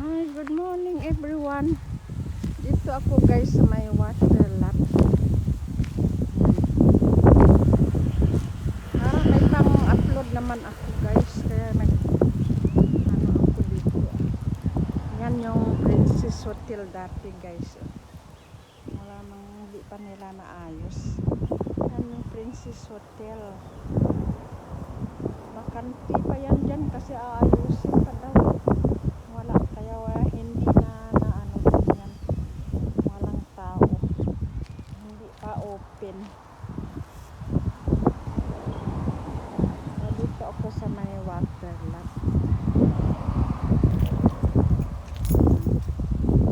Hi, good morning everyone. Dito ako guys sa may water lot. May pang-upload naman ako guys. Kaya ako dito. Yan yung Princess Hotel dati guys. Wala nang hindi pa nila naayos. Yan yung Princess Hotel. Bakanti pa yan dyan kasi aayusin pa daw. Wala, kaya hindi na ano yan. Walang tao. Hindi pa open. So, dito ako sa may water lot.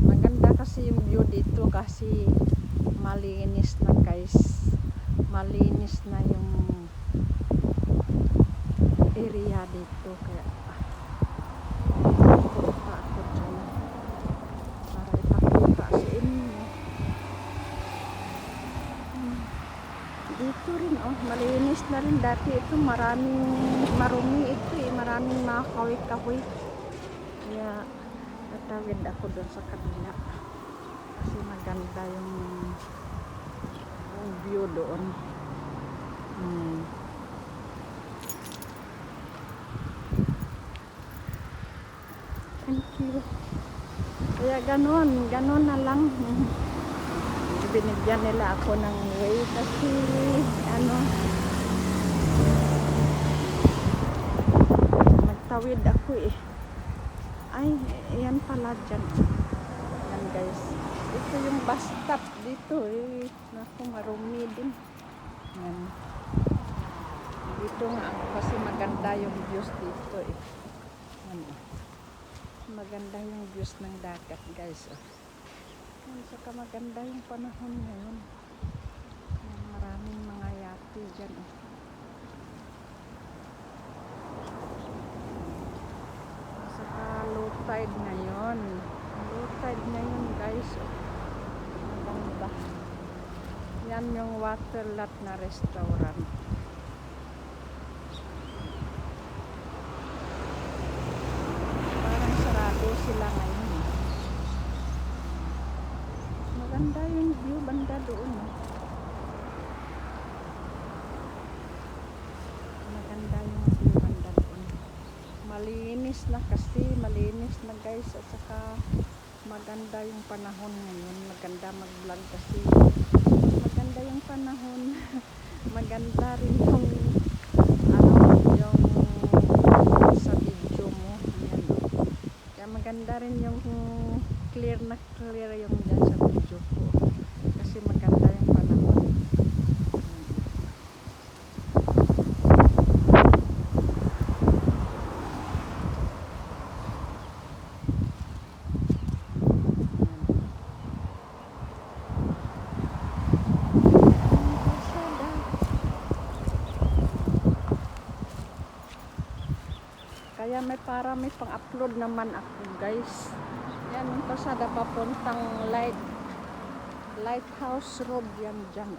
Maganda kasi yung view dito kasi malinis na guys. Malinis na yung area dito kaya punta ako dyan para ipakita sa inyo. Dito rin malinis na rin. Dati ito maraming marumi ito maraming mga kahoy-kahoy kaya natawid ako doon sa kabila kasi maganda yung view doon. Thank you. Kaya ganon na lang. Binigyan nila ako ng way kasi nagtawid ako ay ayan pala dyan. Yan guys, ito yung bus stop dito naku marumi din yan. Dito nga ako kasi maganda yung views dito yan. Maganda yung views ng dagat guys saka maganda yung panahon ngayon. Maraming mga yate dyan saka low tide ngayon guys maganda. Yan yung water lot na restaurant. Parang sarado sila ngayon. Maganda yung view banda doon maganda yung view banda doon. Malinis na kasi malinis na guys at saka maganda yung panahon ngayon. Maganda mag-vlog kasi maganda yung panahon. Maganda rin yung yung sa video mo. Ayan. Kaya maganda rin yung clear yung dyan sa video ko kasi maganda yung panahon. Kaya may pang-upload naman ako guys. Yan yung pasada papuntang Lighthouse Road yan dyan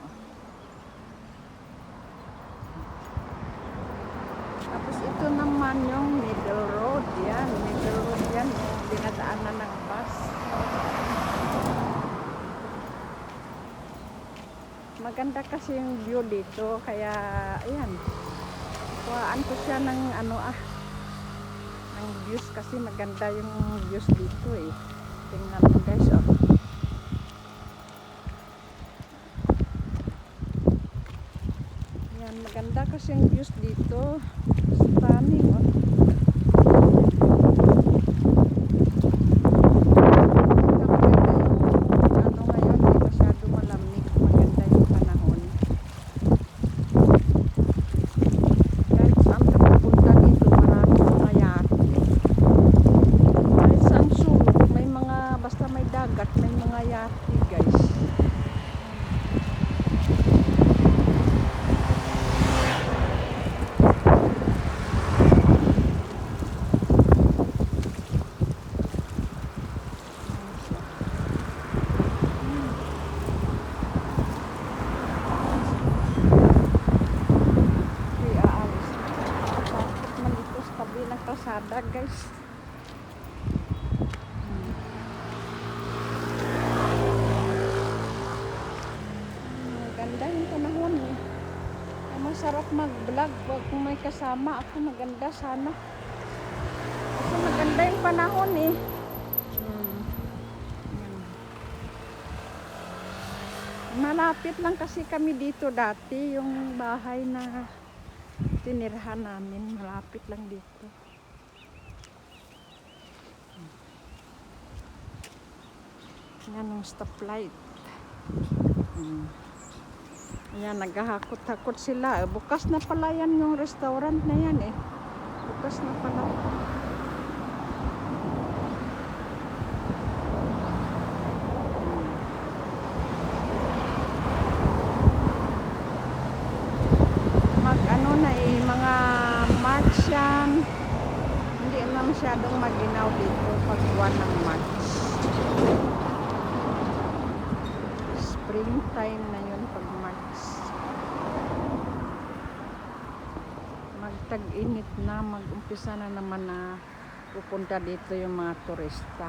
Tapos ito naman yung middle road yan dinadaanan ng bus. Maganda kasi yung view dito kaya ayan kuhaan ko siya ng ng views kasi maganda yung views dito tingnan mo guys yan maganda kasi yung views dito stunning may mga yate guys. Aalis. Tapos man dito sa tabi ng kalsada guys. mahirap mag-vlog kung may kasama ako. Maganda sana. Kasi maganda yung panahon eh. Yan. Malapit lang kasi kami dito dati. Yung bahay na tinirhan namin. Malapit lang dito. Yan yung stoplight. Ayan, naghahakot-hakot sila. Bukas na pala yan yung restaurant na yan eh. Bukas na pala. Ano na eh, mga March yan. Hindi na masyadong maginaw dito pag buwan ng March. Springtime na yun pag March. Magtag-init na, mag-umpisa na naman na pupunta dito yung mga turista.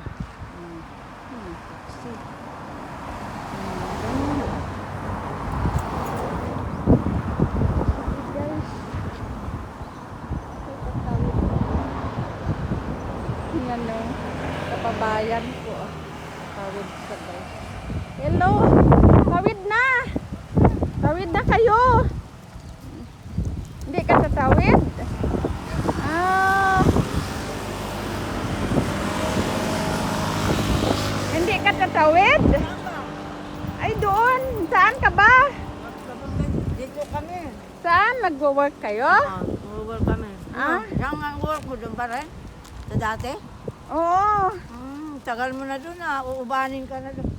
Taxi. Ganyan. Guys. Yan o. Kapabayan ko. Tawid ka guys. Hello! Tawid na! Tawid na kayo! Hindi ka tatawid? Hindi ka tatawid? Ay doon! Saan ka ba? Dito kami. Saan? Nagwo-work kayo? Nag-work kami. Saan ang work mo? Doon pa rin? Sa dati? Oo. Tagal mo na doon ah. Uubanin ka na doon.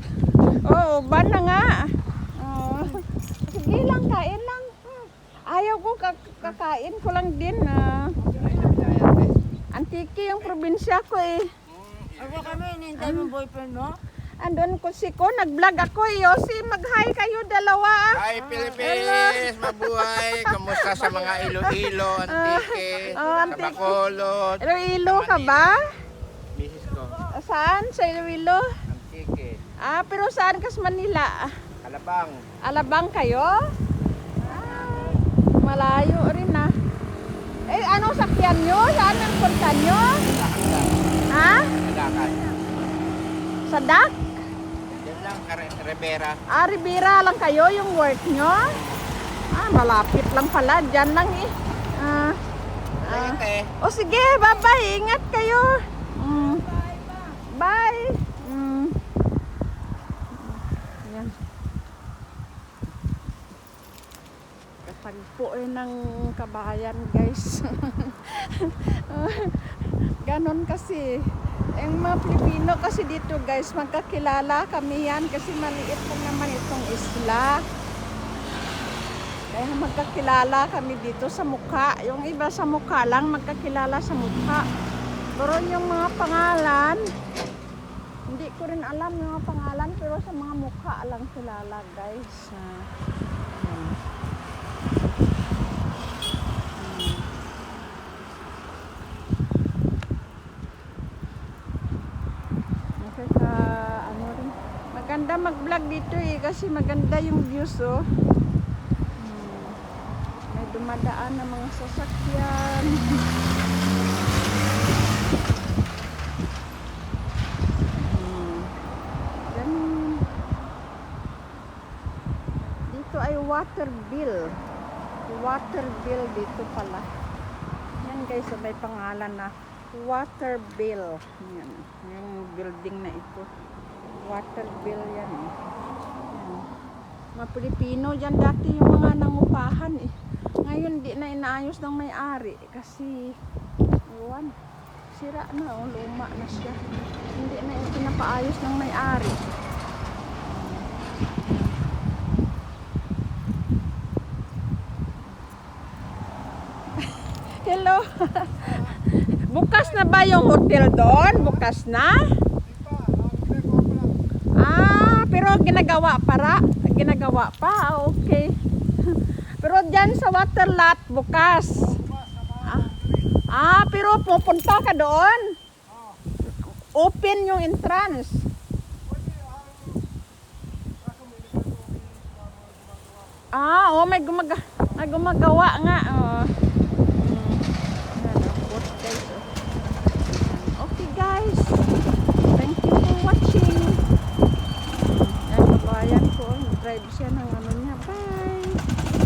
Oo, ban na nga. Sige lang, kain lang. Ayaw ko, kakain ko lang din. Antiki yung probinsya ko eh. Ako kami, hinihintay mo boyfriend mo? Andun ko si ko, nag-vlog ako eh. Yossi, mag-hi kayo dalawa. Hi Pilipinas, mabuhay. Kamusta sa mga Iloilo, Antique, sa Bacolod? Iloilo ka ba? Misis ko, Saan? Sa Iloilo? Antique, Pero saan ka sa Manila? Alabang. Alabang kayo? Malayo rin ah. Eh, anong sakyan nyo? Saan ang punta nyo? Ha? Alakad. Sa Dak? Diyan lang, Rivera. Rivera lang kayo yung work nyo? Malapit lang pala. Diyan lang eh. O sige, bye-bye. Ingat kayo. Bye. Yan. Katagpo ng kabayan guys. Ganon kasi. Ang mga Pilipino kasi dito guys, magkakilala kami yan kasi maliit lang naman itong isla. Kaya magkakilala kami dito sa mukha. Yung iba sa mukha lang, magkakilala sa mukha. Pero yung mga pangalan, hindi ko rin alam yung mga pangalan, pero sa mga mukha lang kilala guys. Maganda mag-vlog dito eh kasi maganda yung views oh. May dumadaan na mga sasakyan. Ganun. Dito ay water bill. Water bill dito pala. Yan guys, may pangalan na water bill. Yan, yung building na ito. Water bill yan eh. Yan. Mga Pilipino dyan dati yung mga nangupahan eh. Ngayon di na inaayos ng may-ari kasi iwan. Sira na oh, luma na siya. Hindi na pinapaayos ng may-ari. Hello. Bukas na ba yung hotel doon? Bukas na? Pero ginagawa pa, okay. Pero dyan sa water lot bukas. Pero pupunta ka doon. Open yung entrance. May Ah, gumagawa nga. Oh.